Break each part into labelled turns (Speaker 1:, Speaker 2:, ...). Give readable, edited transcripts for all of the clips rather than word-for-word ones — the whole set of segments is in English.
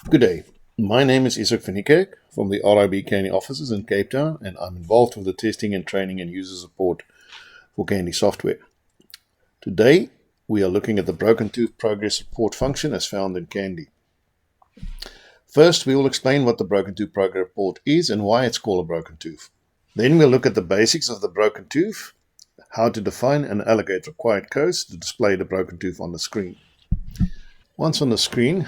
Speaker 1: Good day. My name is Isak van Niekerk from the RIB Candy offices in Cape Town, and I'm involved with the testing and training and user support for Candy software. Today, we are looking at the broken tooth progress report function as found in Candy. First, we will explain what the broken tooth progress report is and why it's called a broken tooth. Then we'll look at the basics of the broken tooth, how to define and allocate required codes to display the broken tooth on the screen. Once on the screen,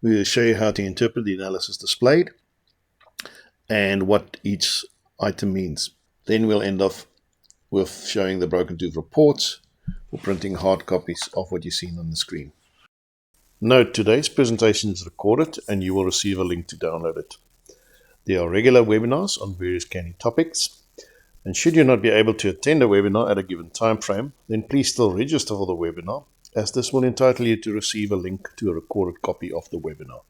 Speaker 1: we will show you how to interpret the analysis displayed and what each item means. Then we'll end off with showing the broken tooth reports for printing hard copies of what you've seen on the screen. Note, today's presentation is recorded and you will receive a link to download it. There are regular webinars on various Candy topics, and should you not be able to attend a webinar at a given time frame, then please still register for the webinar, as this will entitle you to receive a link to a recorded copy of the webinar.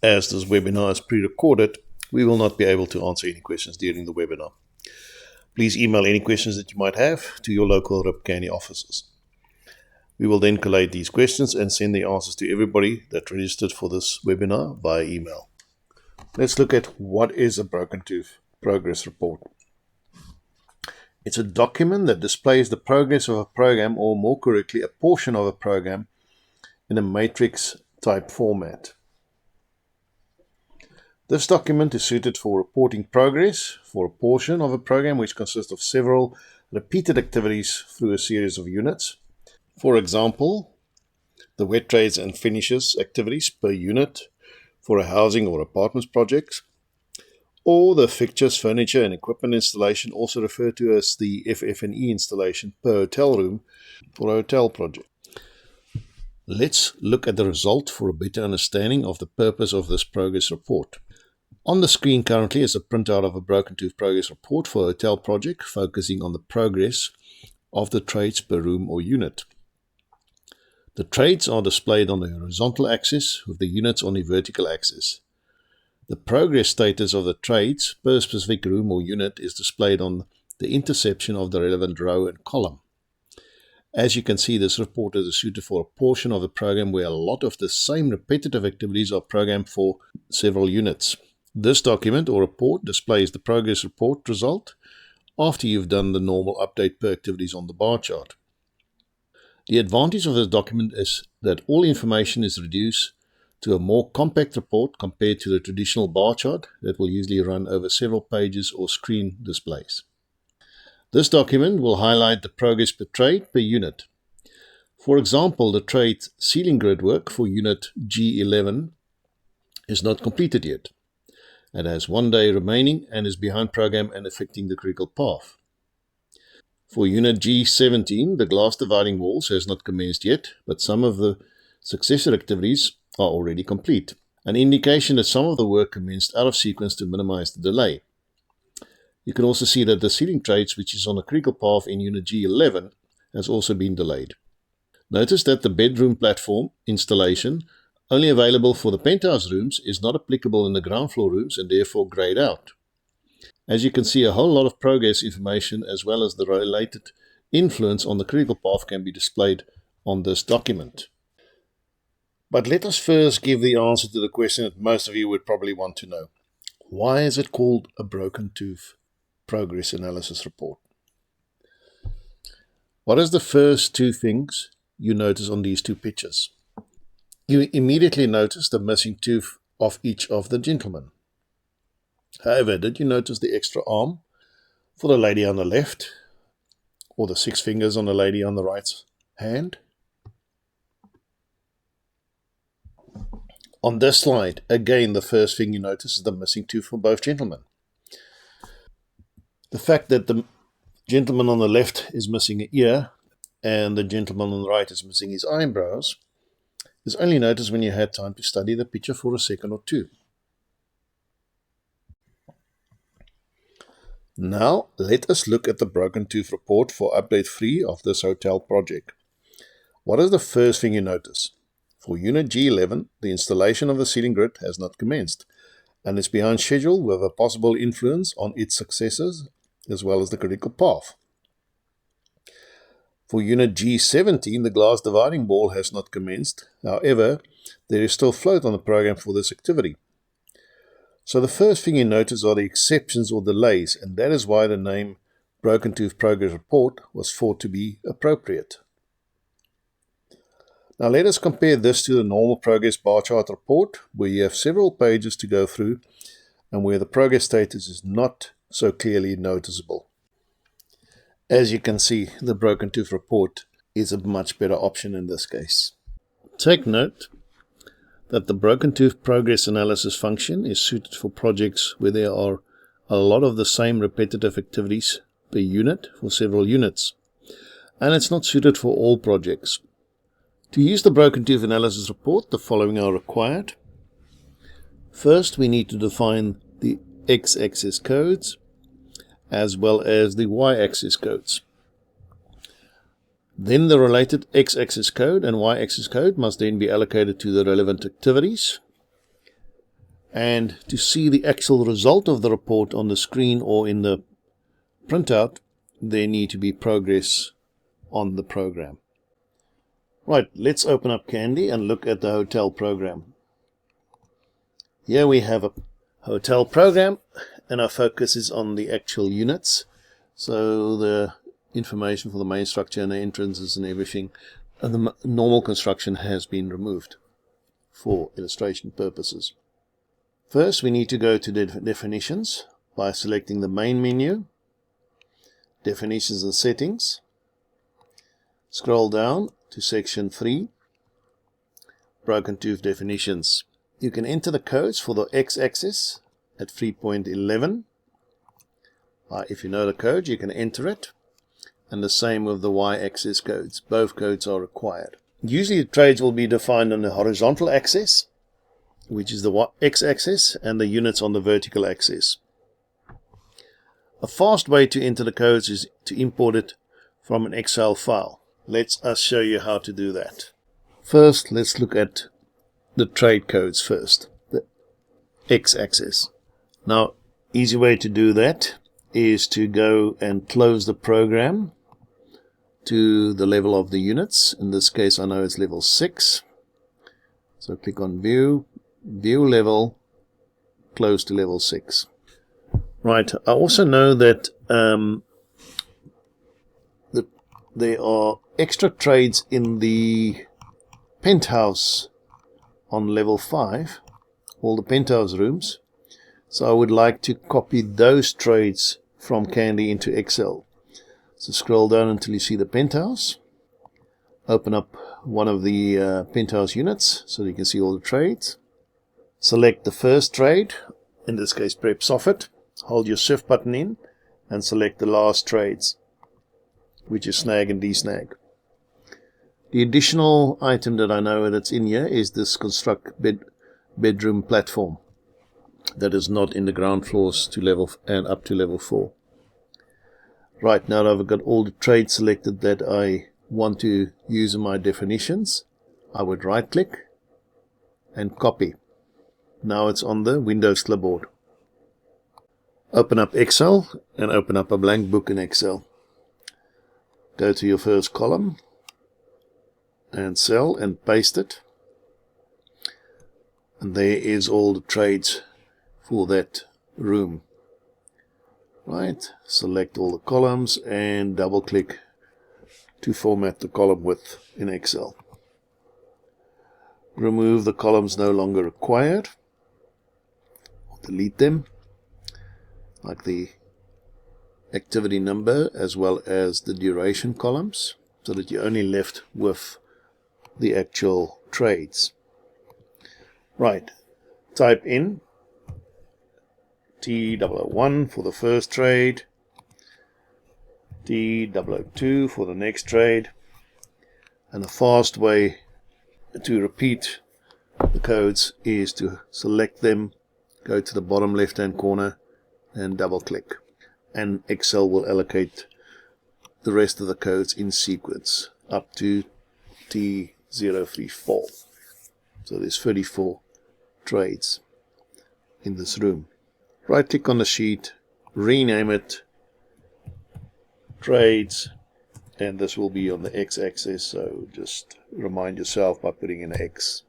Speaker 1: As this webinar is pre-recorded, we will not be able to answer any questions during the webinar. Please email any questions that you might have to your local RIB Candy offices. We will then collate these questions and send the answers to everybody that registered for this webinar via email. Let's look at what is a broken tooth progress report. It's a document that displays the progress of a program, or more correctly, a portion of a program, in a matrix type format. This document is suited for reporting progress for a portion of a program which consists of several repeated activities through a series of units. For example, the wet trades and finishes activities per unit for a housing or apartments project, or the fixtures, furniture and equipment installation, also referred to as the FF&E installation per hotel room for a hotel project. Let's look at the result for a better understanding of the purpose of this progress report. On the screen currently is a printout of a broken tooth progress report for a hotel project, focusing on the progress of the trades per room or unit. The trades are displayed on the horizontal axis with the units on the vertical axis. The progress status of the trades per specific room or unit is displayed on the intersection of the relevant row and column. As you can see, this report is suited for a portion of the program where a lot of the same repetitive activities are programmed for several units. This document or report displays the progress report result after you've done the normal update per activities on the bar chart. The advantage of this document is that all information is reduced to a more compact report compared to the traditional bar chart that will usually run over several pages or screen displays. This document will highlight the progress per trade per unit. For example, the trade ceiling grid work for unit G11 is not completed yet. It has 1 day remaining and is behind program and affecting the critical path. For unit G17, the glass dividing walls has not commenced yet, but some of the successor activities are already complete, an indication that some of the work commenced out of sequence to minimize the delay. You can also see that the ceiling trades, which is on a critical path in unit G11, has also been delayed. Notice that the bedroom platform installation, only available for the penthouse rooms, is not applicable in the ground floor rooms and therefore grayed out. As you can see, a whole lot of progress information as well as the related influence on the critical path can be displayed on this document. But let us first give the answer to the question that most of you would probably want to know. Why is it called a broken tooth progress analysis report? What is the first two things you notice on these two pictures? You immediately notice the missing tooth of each of the gentlemen. However, did you notice the extra arm for the lady on the left, or the 6 fingers on the lady on the right hand? On this slide, again, the first thing you notice is the missing tooth for both gentlemen. The fact that the gentleman on the left is missing an ear and the gentleman on the right is missing his eyebrows is only noticed when you had time to study the picture for a second or two. Now, let us look at the broken tooth report for update 3 of this hotel project. What is the first thing you notice? For unit G11, the installation of the ceiling grid has not commenced and is behind schedule with a possible influence on its successors as well as the critical path. For unit G17, the glass dividing wall has not commenced. However, there is still float on the program for this activity. So the first thing you notice are the exceptions or delays, and that is why the name Broken Tooth Progress Report was thought to be appropriate. Now let us compare this to the normal progress bar chart report, where you have several pages to go through and where the progress status is not so clearly noticeable. As you can see, the Broken Tooth report is a much better option in this case. Take note that the Broken Tooth progress analysis function is suited for projects where there are a lot of the same repetitive activities per unit for several units, and it's not suited for all projects. To use the Broken Tooth analysis report, the following are required. First, we need to define the x-axis codes as well as the y-axis codes. Then the related x-axis code and y-axis code must then be allocated to the relevant activities. And to see the actual result of the report on the screen or in the printout, there need to be progress on the program. Right, let's open up Candy and look at the hotel program. Here we have a hotel program, and our focus is on the actual units. So the information for the main structure and the entrances and everything, and the normal construction has been removed for illustration purposes. First, we need to go to the definitions by selecting the main menu, definitions and settings. Scroll down to section 3, Broken Tooth definitions. You can enter the codes for the x-axis at 3.11. If you know the code, you can enter it. And the same with the y-axis codes. Both codes are required. Usually the trades will be defined on the horizontal axis, which is the x-axis, and the units on the vertical axis. A fast way to enter the codes is to import it from an Excel file. Let us show you how to do that. First, let's look at the trade codes first, the x-axis. Now, easy way to do that is to go and close the program to the level of the units. In this case, I know it's level 6. So click on View, View Level, close to level 6. Right, I also know that there are extra trades in the penthouse on level 5, all the penthouse rooms. So I would like to copy those trades from Candy into Excel. So scroll down until you see the penthouse. Open up one of the penthouse units so you can see all the trades. Select the first trade, in this case Prep Soffit. Hold your Shift button in and select the last trades, which is snag and desnag. The additional item that I know that's in here is this construct bedroom platform that is not in the ground floors to level and up to level 4. Right, now that I've got all the trades selected that I want to use in my definitions, I would right click and copy. Now it's on the Windows clipboard. Open up Excel and open up a blank book in Excel. Go to your first column and cell and paste it. And there is all the trades for that room. Right, select all the columns and double click to format the column width in Excel. Remove the columns no longer required, or delete them, like the activity number as well as the duration columns, so that you're only left with the actual trades. Right, type in T001 for the first trade, T002 for the next trade, and a fast way to repeat the codes is to select them, go to the bottom left hand corner and double click, and Excel will allocate the rest of the codes in sequence up to T034. So there's 34 trades in this room. Right click on the sheet, rename it trades, and this will be on the x-axis, so just remind yourself by putting in X.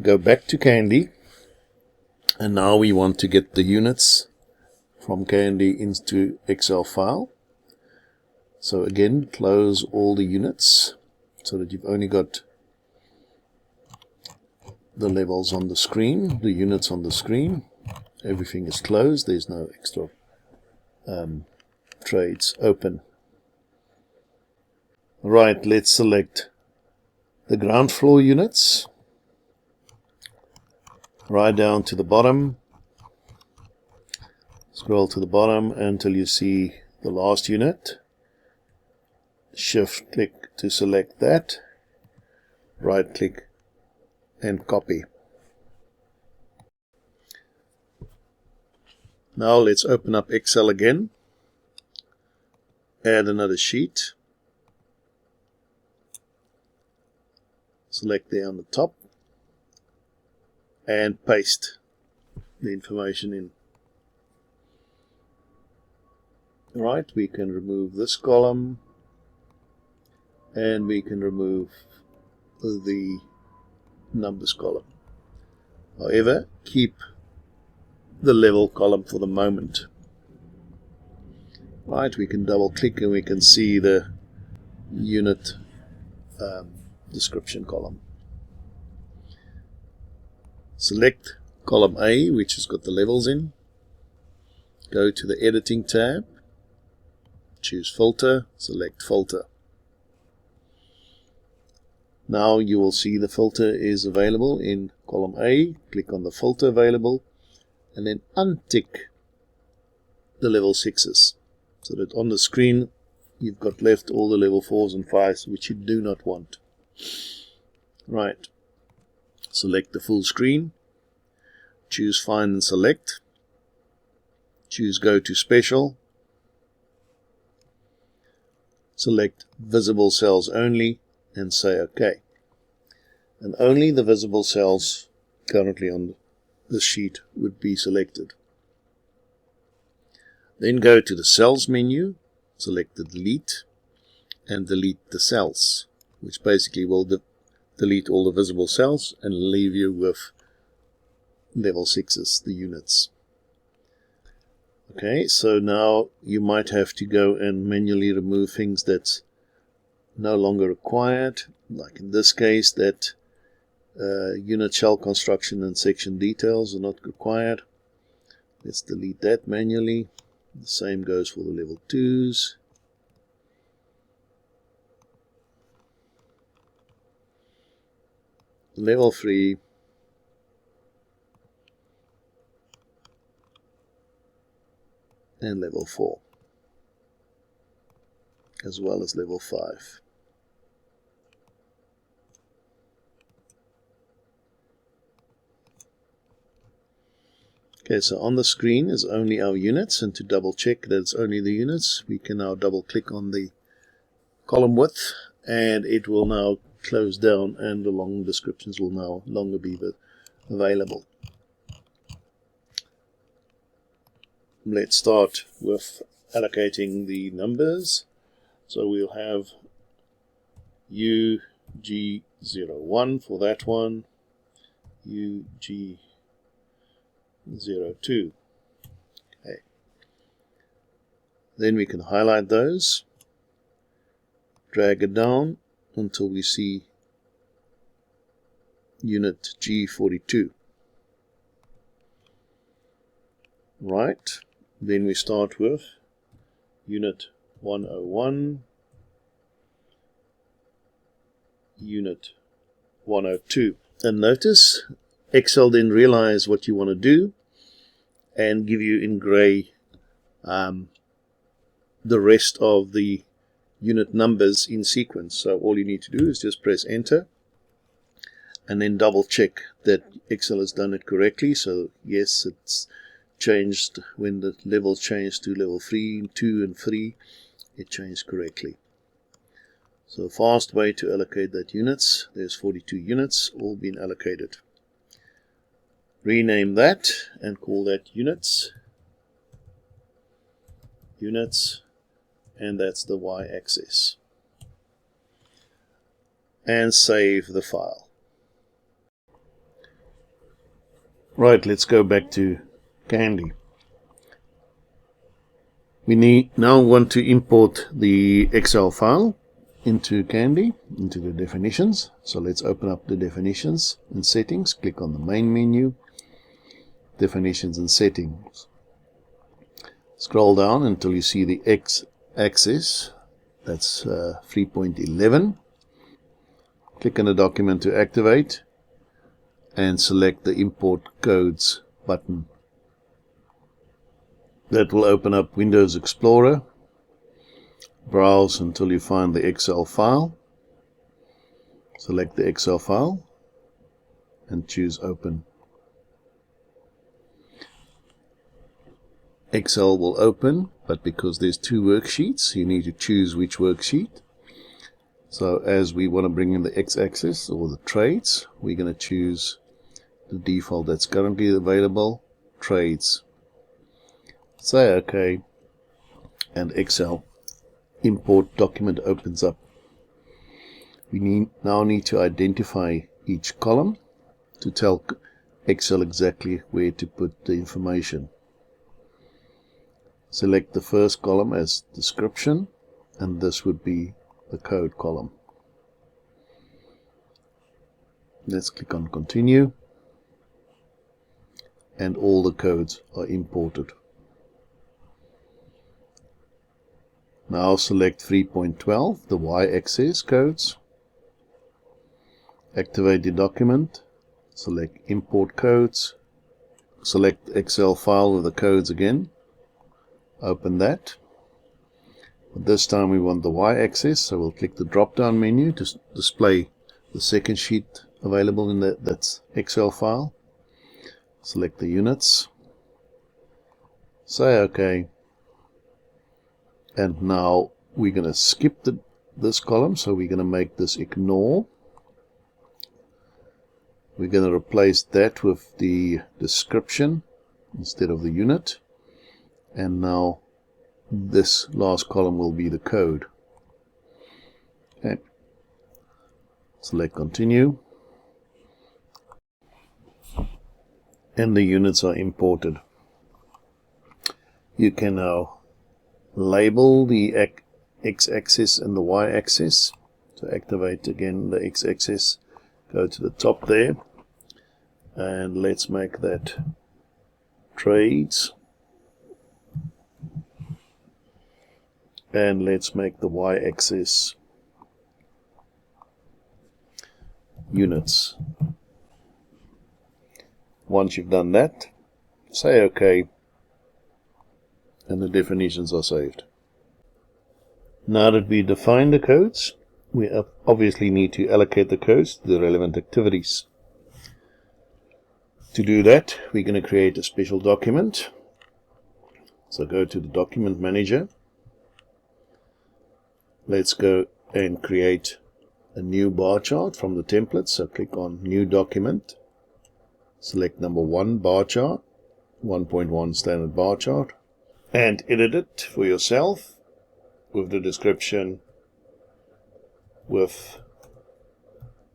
Speaker 1: go back to Candy, and now we want to get the units from Candy into Excel file. So again, close all the units so that you've only got the levels on the screen, the units on the screen. Everything is closed, there's no extra trades open. Right, let's select the ground floor units. Right down to the bottom. Scroll to the bottom until you see the last unit. Shift click to select that. Right click and copy. Now let's open up Excel again. Add another sheet. Select there on the top and paste the information in. Right, we can remove this column and we can remove the numbers column. However, keep the level column for the moment. Right, we can double click and we can see the unit description column. Select column A, which has got the levels in. Go to the editing tab. Choose filter, select filter. Now you will see the filter is available in column A. Click on the filter available and then untick the level 6s so that on the screen you've got left all the level 4s and 5s which you do not want. Right, select the full screen, choose find and select, choose go to special, select visible cells only and say OK. And only the visible cells currently on the sheet would be selected. Then go to the cells menu, select the delete and delete the cells, which basically will delete all the visible cells and leave you with level 6s, the units. Okay, so now you might have to go and manually remove things that's no longer required, like in this case that unit shell construction and section details are not required. Let's delete that manually. The same goes for the level 2s. Level 3. And level 4. As well as level 5. Okay, so on the screen is only our units, and to double check that it's only the units, we can now double click on the column width and it will now close down and the long descriptions will no longer be available. Let's start with allocating the numbers. So we'll have UG01 for that one, UG02. Okay. Then we can highlight those, drag it down until we see unit G42. Right, then we start with unit 101, unit 102. And notice Excel then realize what you want to do and give you in gray the rest of the unit numbers in sequence. So all you need to do is just press enter and then double check that Excel has done it correctly. So yes, it's changed when the levels changed to level 3, 2 and 3, it changed correctly. So a fast way to allocate that units, there's 42 units all been allocated. Rename that and call that units, and that's the y-axis. And save the file. Right, let's go back to Candy. We now want to import the Excel file into Candy, into the definitions. So let's open up the definitions and settings. Click on the main menu, definitions and settings. Scroll down until you see the x-axis. That's 3.11. Click on the document to activate and select the Import Codes button. That will open up Windows Explorer. Browse until you find the Excel file. Select the Excel file and choose Open. Excel will open, but because there's two worksheets, you need to choose which worksheet. So as we want to bring in the x-axis or the trades, we're going to choose the default that's currently available, trades. Say OK, and Excel import document opens up. We now need to identify each column to tell Excel exactly where to put the information. Select the first column as description, and this would be the code column. Let's click on continue, and all the codes are imported. Now select 3.12, the y-axis codes. Activate the document, select import codes, select Excel file with the codes again, open that. But this time we want the y-axis, so we'll click the drop-down menu to display the second sheet available in that's Excel file. Select the units, say OK, and now we're going to skip this column, so we're going to make this ignore. We're going to replace that with the description instead of the unit, and now this last column will be the code. Okay. Select continue, and the units are imported. You can now label the x-axis and the y-axis. To activate again the x-axis, go to the top there, and let's make that trades, and let's make the y-axis units. Once you've done that, say OK, and the definitions are saved. Now that we define the codes, we obviously need to allocate the codes to the relevant activities. To do that, we're going to create a special document. So go to the document manager. Let's go and create a new bar chart from the template. So click on new document, select number 1 bar chart, 1.1 standard bar chart, and edit it for yourself with the description with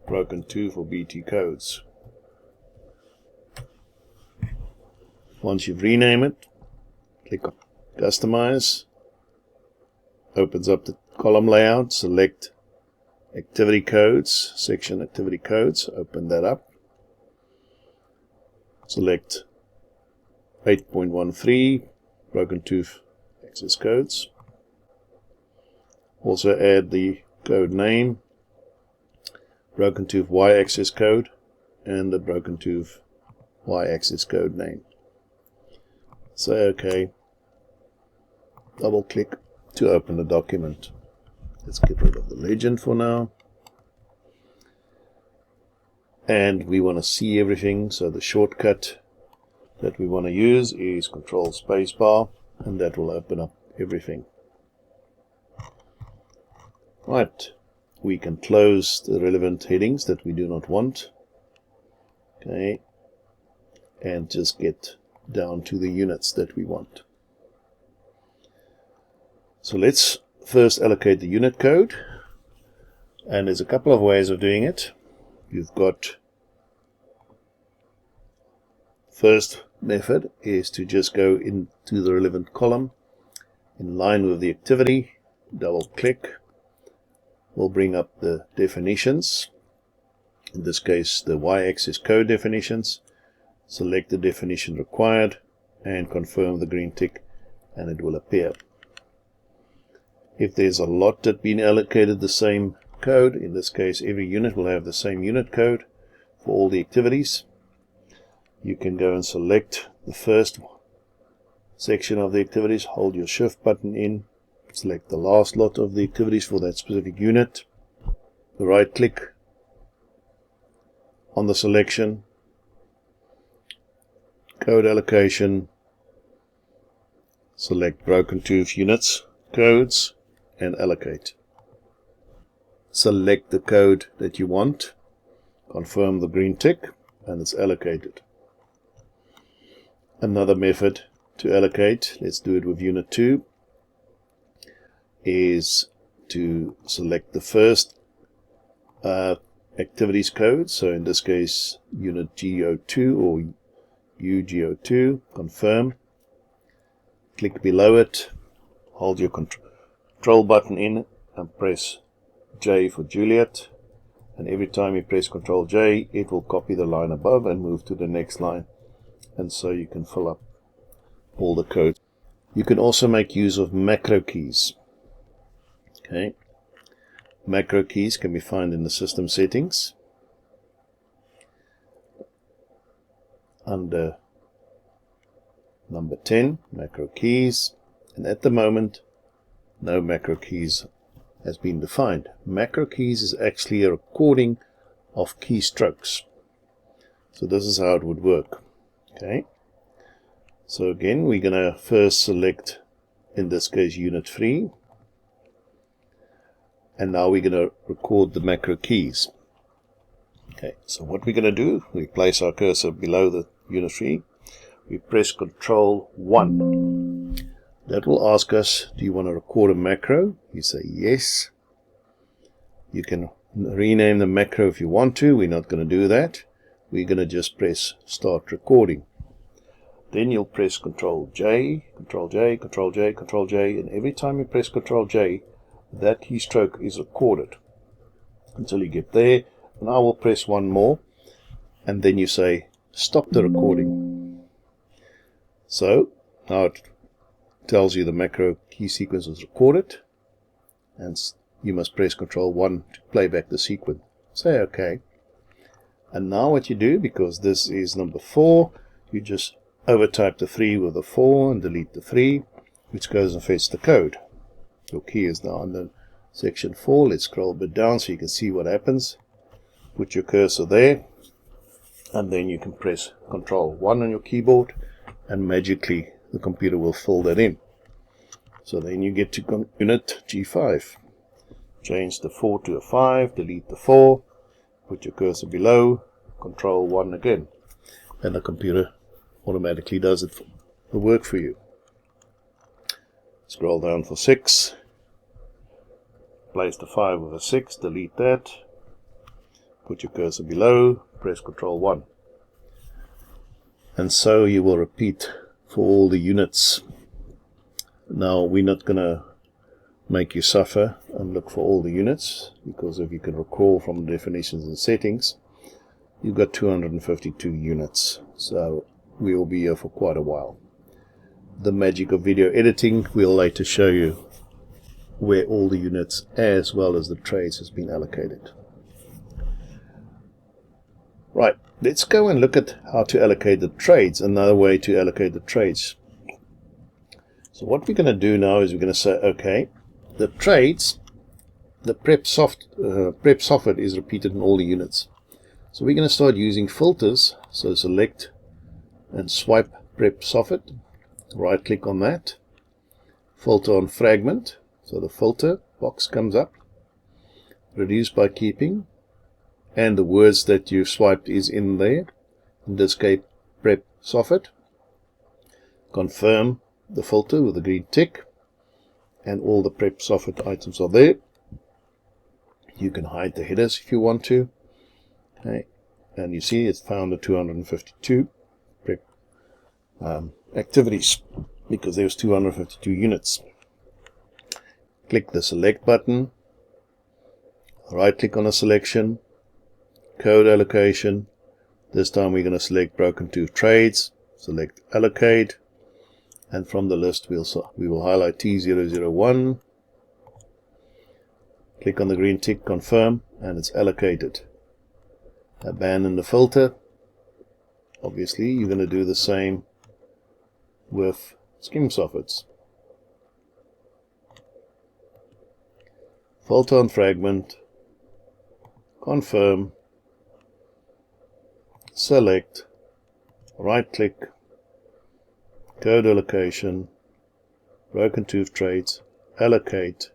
Speaker 1: broken 2 for BT codes. Once you've renamed it, click on Customize, opens up the column layout, select Activity Codes, section Activity Codes, open that up, select 8.13 broken tooth access codes, also add the code name, broken tooth y-axis code, and the broken tooth y-axis code name. Say OK, double click to open the document. Let's get rid of the legend for now, and we want to see everything, so the shortcut that we want to use is Control Spacebar, and that will open up everything. Right, we can close the relevant headings that we do not want. Okay, and just get down to the units that we want. So let's first allocate the unit code, and there's a couple of ways of doing it. You've got First method is to just go into the relevant column in line with the activity, double click, will bring up the definitions, in this case the y-axis code definitions, select the definition required and confirm the green tick and it will appear. If there's a lot that been allocated the same code, in this case every unit will have the same unit code for all the activities, you can go and select the first section of the activities, hold your shift button in, select the last lot of the activities for that specific unit, right click on the selection, code allocation, select broken tooth units, codes, and allocate. Select the code that you want, confirm the green tick, and it's allocated. Another method to allocate, let's do it with unit 2, is to select the first activities code, so in this case unit GO2 or UGO2, confirm, click below it, hold your control button in and press J for Juliet, and every time you press Ctrl J it will copy the line above and move to the next line, and so you can fill up all the code. You can also make use of macro keys. Okay, macro keys can be found in the system settings under number 10, macro keys, and at the moment no macro keys has been defined. Macro keys is actually a recording of keystrokes. So this is how it would work. Okay, so again we're going to first select, in this case, unit 3, and now we're going to record the macro keys. Okay, so what we're going to do, we place our cursor below the unit 3, we press Ctrl 1. That will ask us, do you want to record a macro? You say yes. You can rename the macro if you want to. We're not going to do that. We're going to just press start recording. Then you'll press Ctrl J, Ctrl J, Ctrl J, Ctrl J, and every time you press Ctrl J, that keystroke is recorded until you get there. And I will press one more, and then you say stop the recording. So now it tells you the macro key sequence is recorded, and you must press Ctrl 1 to play back the sequence. Say OK. And now what you do, because this is number 4, you just overtype the 3 with the 4 and delete the 3, which goes and fetch the code. Your key is now under section 4. Let's scroll a bit down so you can see what happens. Put your cursor there, and then you can press Ctrl 1 on your keyboard, and magically the computer will fill that in. So then you get to unit G5. Change the 4 to a 5, delete the 4, put your cursor below, Ctrl 1 again, and the computer automatically does the work for you. Scroll down for 6, place the 5 with a 6, delete that, put your cursor below, press Ctrl 1. And so you will repeat for all the units. Now we're not going to make you suffer and look for all the units, because if you can recall from definitions and settings, you've got 252 units, so we will be here for quite a while. The magic of video editing, we'll later show you where all the units as well as the trades has been allocated. Right, let's go and look at how to allocate the trades, another way to allocate the trades. So what we're going to do now is we're going to say, okay, the trades, the prep soffit is repeated in all the units. So we're going to start using filters. So select and swipe prep soffit, right click on that, filter on fragment, so the filter box comes up, reduce by keeping, and the words that you've swiped is in there, in this case prep soffit. Confirm the filter with the green tick, and all the prep soffit items are there. You can hide the headers if you want to. Okay, and you see it's found the 252 prep activities because there's 252 units. Click the select button, right click on a selection, code allocation. This time we're going to select broken tooth trades, select allocate, and from the list we will highlight T001, click on the green tick, confirm, and it's allocated. Abandon the filter. Obviously you're going to do the same with skim soffits. Filter on fragment, confirm, select, right click, code allocation, broken tooth trades, allocate.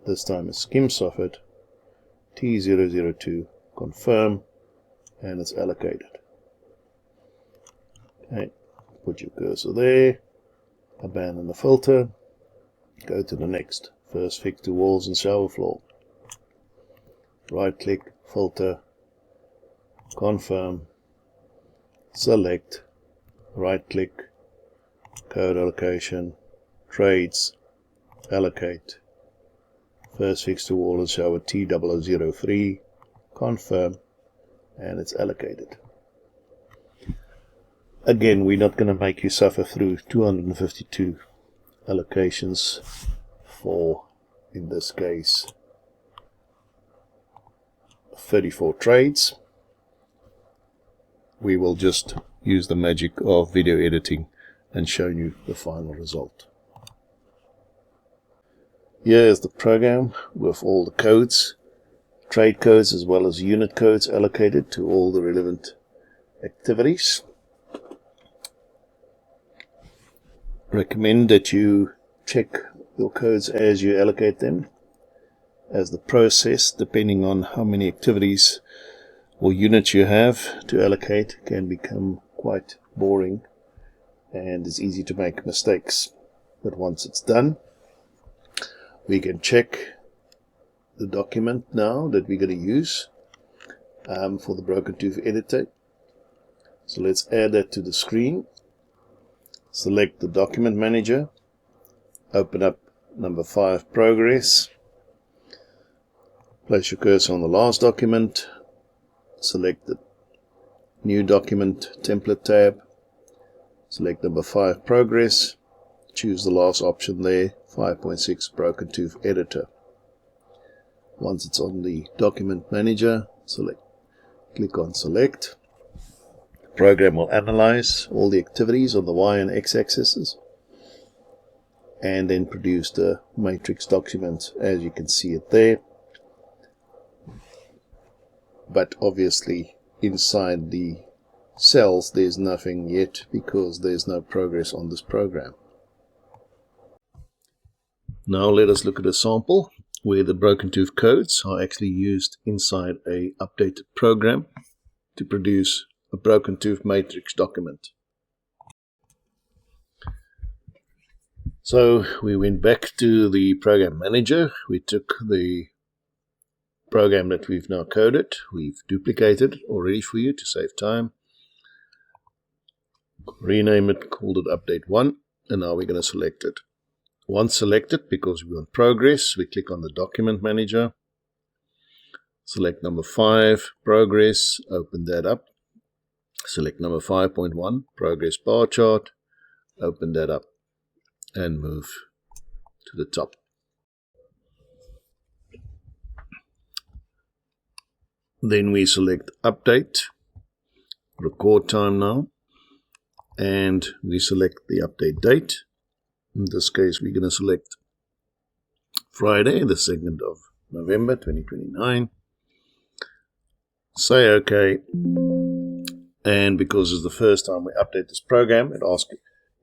Speaker 1: This time is skim soffit, T002, confirm, and it's allocated. Okay, put your cursor there, abandon the filter, go to the next. First fix to walls and shower floor. Right click, filter, confirm, select, right click, code allocation, trades, allocate. First fix to wall and shower T003, confirm, and it's allocated. Again, we're not going to make you suffer through 252 allocations for, in this case, 34 trades. We will just use the magic of video editing and show you the final result. Here is the program with all the codes, trade codes as well as unit codes allocated to all the relevant activities. Recommend that you check your codes as you allocate them, as the process, depending on how many activities or units you have to allocate, can become quite boring and it's easy to make mistakes. But once it's done, we can check the document now that we're going to use for the broken tooth editor. So let's add that to the screen. Select the document manager, open up number 5 progress, place your cursor on the last document, select the new document template tab, select number 5 progress, choose the last option there, 5.6 broken tooth editor. Once it's on the document manager, click on select. The program will analyze all the activities on the Y and X axes and then produce the matrix document as you can see it there. But obviously inside the cells there's nothing yet because there's no progress on this program. Now let us look at a sample where the broken tooth codes are actually used inside a updated program to produce a broken tooth matrix document. So we went back to the program manager, we took the program that we've now coded, we've duplicated it already for you to save time, rename it, called it update 1, and now we're going to select it. Once selected, because we want progress, we click on the document manager, select number 5, progress, open that up, select number 5.1, progress bar chart, open that up and move to the top. Then we select update, record time now, and we select the update date. In this case, we're going to select Friday, the 2nd of November 2029. Say OK. And because it's the first time we update this program, it asks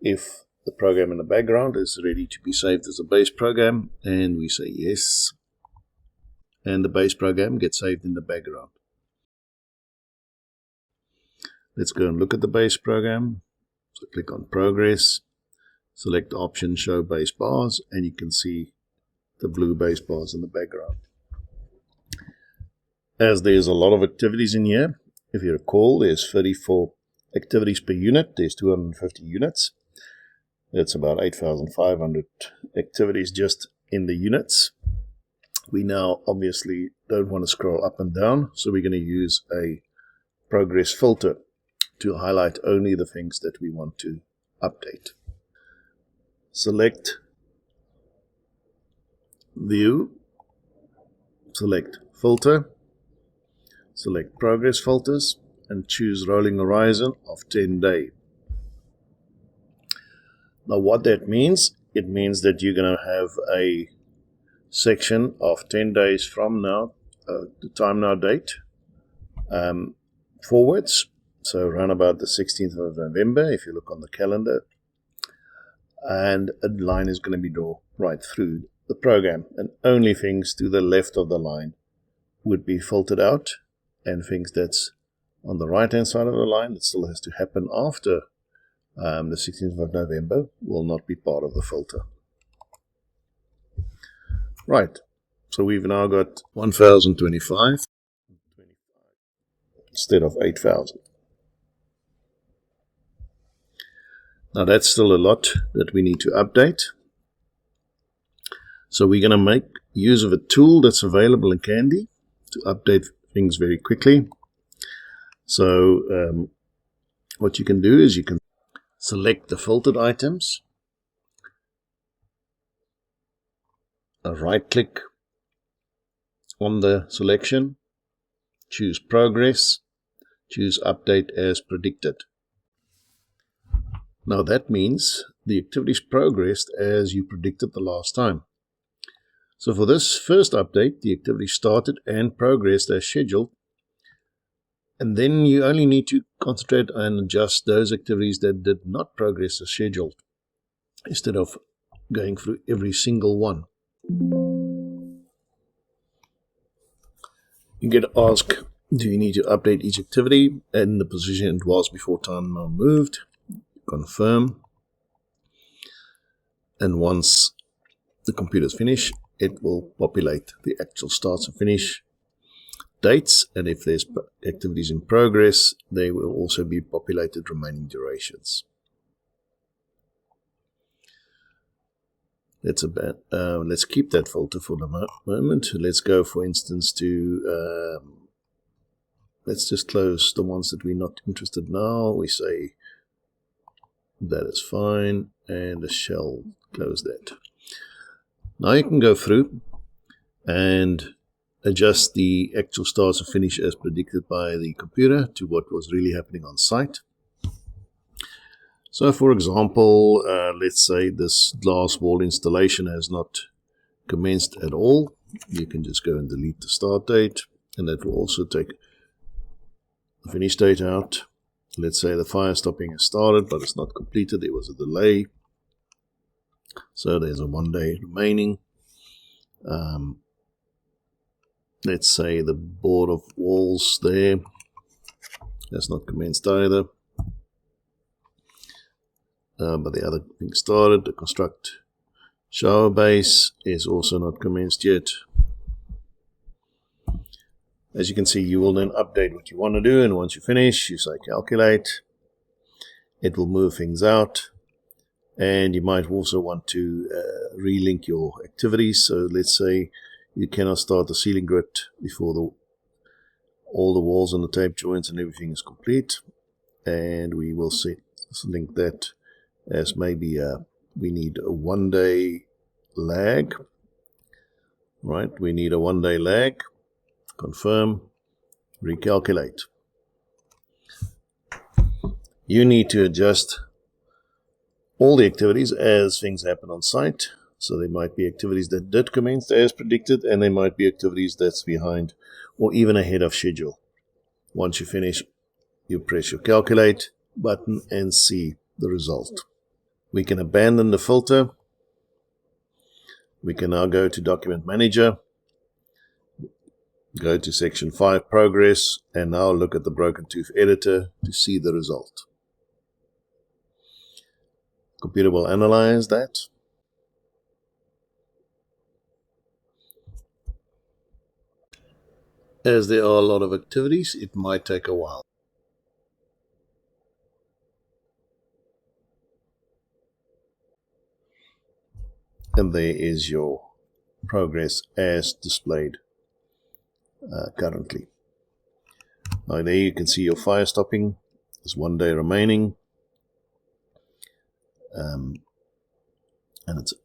Speaker 1: if the program in the background is ready to be saved as a base program. And we say yes. And the base program gets saved in the background. Let's go and look at the base program. So click on progress. Select the option show base bars and you can see the blue base bars in the background. As there's a lot of activities in here, if you recall, there's 34 activities per unit. There's 250 units. That's about 8,500 activities just in the units. We now obviously don't want to scroll up and down, so we're going to use a progress filter to highlight only the things that we want to update. Select View, select Filter, select Progress Filters, and choose Rolling Horizon of 10 day. Now what that means, it means that you're going to have a section of 10 days from now, the time now date, forwards. So around about the 16th of November, if you look on the calendar, and a line is going to be drawn right through the program, and only things to the left of the line would be filtered out, and things that's on the right hand side of the line that still has to happen after the 16th of November will not be part of the filter. Right, so we've now got 1,025 instead of 8,000. Now that's still a lot that we need to update. So we're going to make use of a tool that's available in Candy to update things very quickly. So what you can do is you can select the filtered items, right click on the selection, choose Progress, choose Update as predicted. Now that means the activities progressed as you predicted the last time. So for this first update, the activity started and progressed as scheduled, and then you only need to concentrate and adjust those activities that did not progress as scheduled, instead of going through every single one. You get asked, do you need to update each activity in the position it was before time now moved? Confirm. And once the computer's finished, it will populate the actual starts and finish dates, and if there's activities in progress, they will also be populated remaining durations. Let's keep that filter for the moment. Let's go, for instance, to let's just close the ones that we're not interested now. We say that is fine, and I shall close that. Now you can go through and adjust the actual starts and finish as predicted by the computer to what was really happening on site. So for example, let's say this glass wall installation has not commenced at all. You can just go and delete the start date, and that will also take the finish date out. Let's say the fire stopping has started, but it's not completed. There was a delay. So there's a 1 day remaining. Let's say the board of walls there has not commenced either. But the other thing started. The construct shower base is also not commenced yet. As you can see, you will then update what you want to do, and once you finish, you say calculate. It will move things out, and you might also want to relink your activities. So let's say you cannot start the ceiling grid before all the walls and the tape joints and everything is complete, and we will link that as maybe we need a 1 day lag. Right, we need a 1 day lag. Confirm, recalculate. You need to adjust all the activities as things happen on site. So there might be activities that did commence as predicted, and there might be activities that's behind or even ahead of schedule. Once you finish, you press your calculate button and see the result. We can abandon the filter. We can now go to Document Manager, go to Section 5 Progress, and now look at the Broken Tooth Editor to see the result. Computer will analyze that. As there are a lot of activities, it might take a while. And there is your progress as displayed currently. Now there you can see your fire stopping. There's 1 day remaining. And it's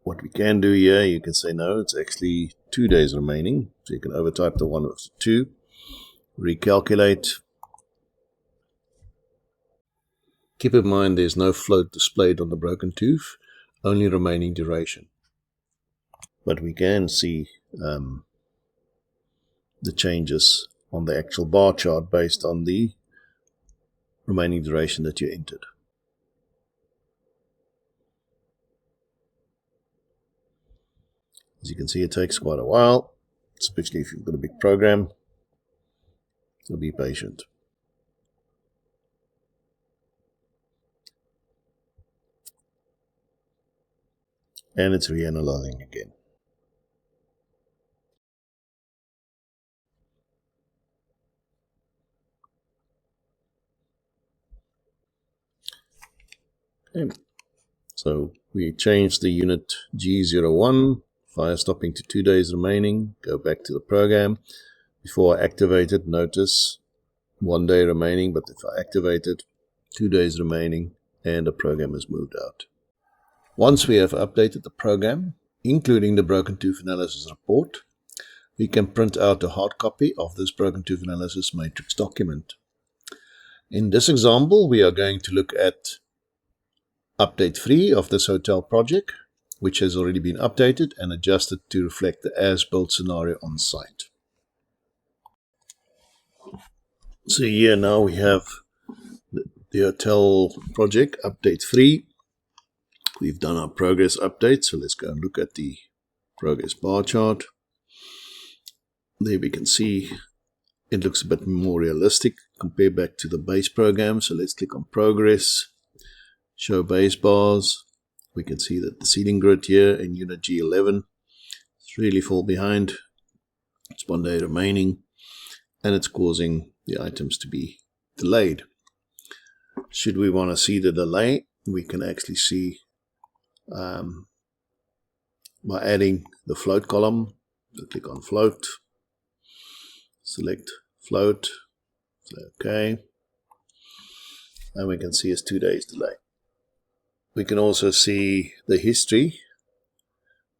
Speaker 1: what we can do here, you can say no, it's actually 2 days remaining. So you can overtype the 1 with the 2, recalculate. Keep in mind there's no float displayed on the broken tooth, only remaining duration. But we can see the changes on the actual bar chart based on the remaining duration that you entered. As you can see, it takes quite a while, especially if you've got a big program, so be patient. And it's reanalyzing again. Okay. So we changed the unit G01, fire stopping to 2 days remaining, go back to the program. Before I activate it, notice 1 day remaining, but if I activate it, 2 days remaining, and the program is moved out. Once we have updated the program, including the broken tooth analysis report, we can print out a hard copy of this broken tooth analysis matrix document. In this example, we are going to look at update 3 of this hotel project, which has already been updated and adjusted to reflect the as-built scenario on site. So here now we have the hotel project, update 3. We've done our progress update, so let's go and look at the progress bar chart. There we can see it looks a bit more realistic compared back to the base program. So let's click on progress, show base bars. We can see that the sealing grid here in unit G11 is really fall behind. It's 1 day remaining, and it's causing the items to be delayed. Should we want to see the delay, we can actually see by adding the float column. So click on float, select float, say OK, and we can see it's 2 days delay. We can also see the history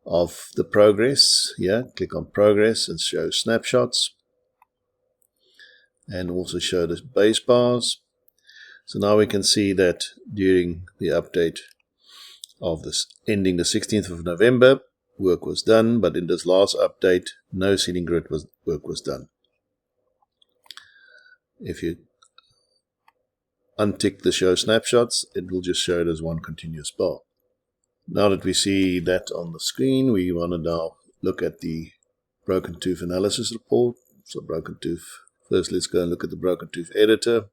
Speaker 1: of the progress here. Click on progress and show snapshots, and also show the base bars. So now we can see that during the update of this ending the 16th of November, work was done, but in this last update, no sealing grid work was done. If you untick the show snapshots, it will just show it as one continuous bar. Now that we see that on the screen, we want to now look at the broken tooth analysis report. So broken tooth, first let's go and look at the broken tooth editor.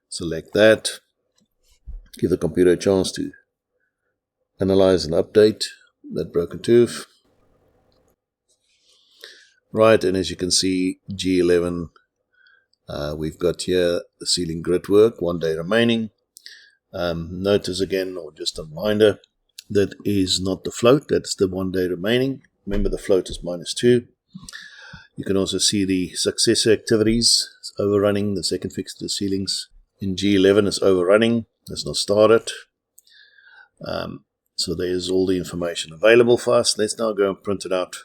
Speaker 1: Select that, give the computer a chance to analyze and update that broken tooth. Right, and as you can see, G11, we've got here the sealing grid work, 1 day remaining. Notice again, or just a reminder, that is not the float, that's the 1 day remaining. Remember, the float is -2. You can also see the successor activities. It's overrunning. The second fix to the ceilings in G11 is overrunning. It's not started. So there's all the information available for us. Let's now go and print it out,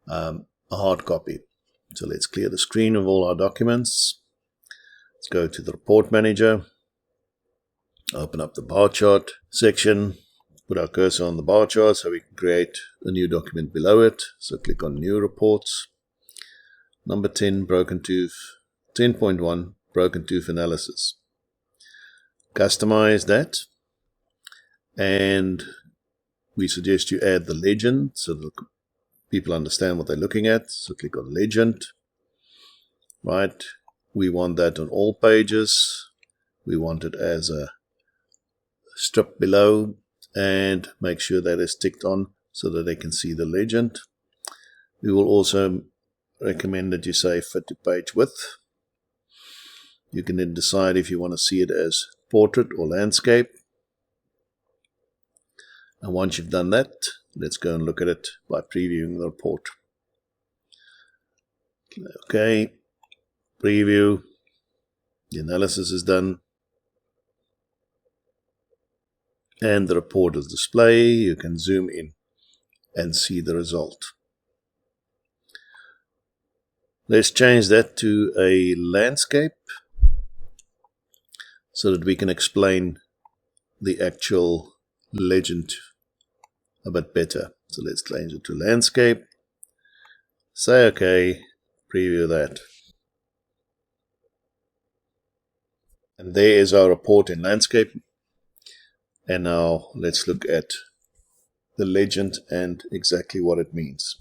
Speaker 1: a hard copy. So let's clear the screen of all our documents. Let's go to the report manager, open up the bar chart section, put our cursor on the bar chart so we can create a new document below it. So click on new reports, number 10, broken tooth, 10.1, broken tooth analysis. Customize that, and we suggest you add the legend so that people understand what they're looking at. So click on legend. Right, we want that on all pages. We want it as a strip below, and make sure that is ticked on so that they can see the legend. We will also recommend that you say fit to page width. You can then decide if you want to see it as portrait or landscape. And once you've done that, let's go and look at it by previewing the report. Okay, preview. The analysis is done. And the report is displayed. You can zoom in and see the result. Let's change that to a landscape so that we can explain the actual legend a bit better. So let's change it to landscape. Say OK, preview that. And there is our report in landscape. And now let's look at the legend and exactly what it means.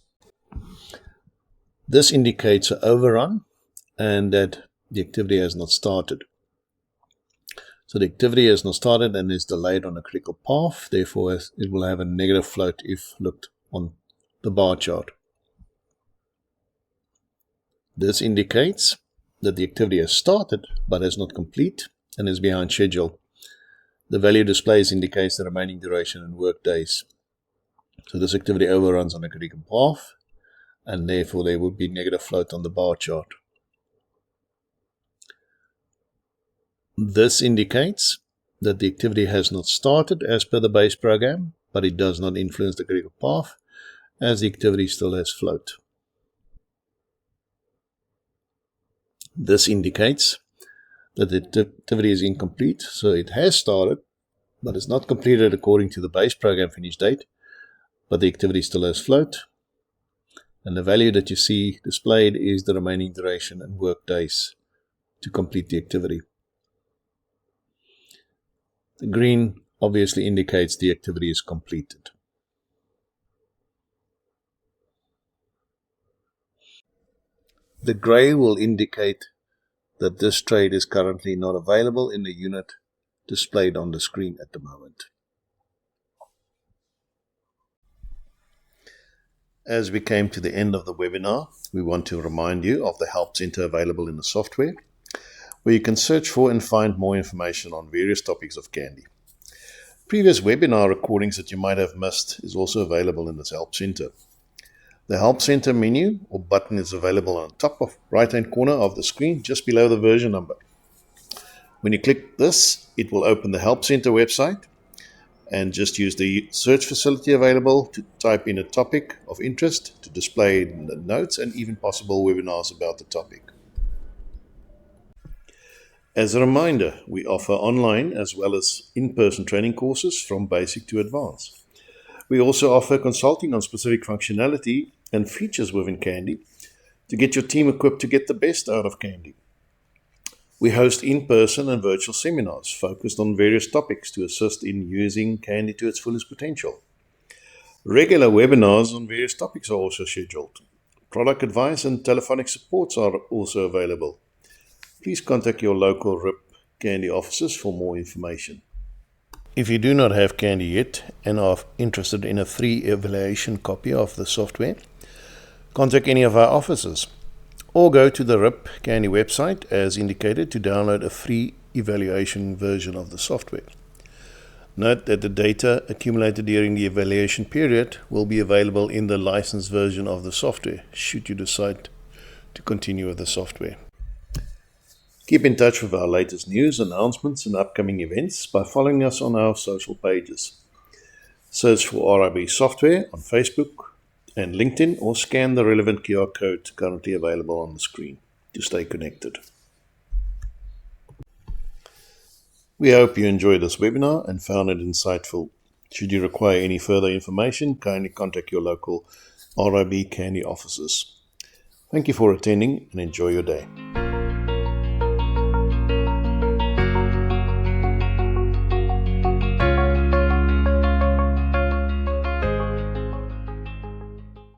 Speaker 1: This indicates an overrun and that the activity has not started. So the activity has not started and is delayed on a critical path. Therefore, it will have a negative float if looked on the bar chart. This indicates that the activity has started but is not complete and is behind schedule. The value displays indicates the remaining duration in work days. So this activity overruns on a critical path, and therefore there would be negative float on the bar chart. This indicates that the activity has not started as per the base program, but it does not influence the critical path, as the activity still has float. This indicates that the activity is incomplete, so it has started, but it's not completed according to the base program finish date, but the activity still has float. And the value that you see displayed is the remaining duration and work days to complete the activity. The green obviously indicates the activity is completed. The gray will indicate that this trade is currently not available in the unit displayed on the screen at the moment. As we came to the end of the webinar, we want to remind you of the Help Center available in the software, where you can search for and find more information on various topics of Candy. Previous webinar recordings that you might have missed is also available in this Help Center. The Help Center menu or button is available on the top of right-hand corner of the screen, just below the version number. When you click this, it will open the Help Center website, and just use the search facility available to type in a topic of interest to display the notes and even possible webinars about the topic. As a reminder, we offer online as well as in-person training courses from basic to advanced. We also offer consulting on specific functionality and features within Candy to get your team equipped to get the best out of Candy. We host in-person and virtual seminars focused on various topics to assist in using Candy to its fullest potential. Regular webinars on various topics are also scheduled. Product advice and telephonic supports are also available. Please contact your local RIP Candy offices for more information. If you do not have Candy yet and are interested in a free evaluation copy of the software, contact any of our offices, or go to the RIP Candy website as indicated to download a free evaluation version of the software. Note that the data accumulated during the evaluation period will be available in the licensed version of the software, should you decide to continue with the software. Keep in touch with our latest news, announcements, and upcoming events by following us on our social pages. Search for RIB Software on Facebook and LinkedIn, or scan the relevant QR code currently available on the screen to stay connected. We hope you enjoyed this webinar and found it insightful. Should you require any further information, kindly contact your local RIB Candy offices. Thank you for attending and enjoy your day.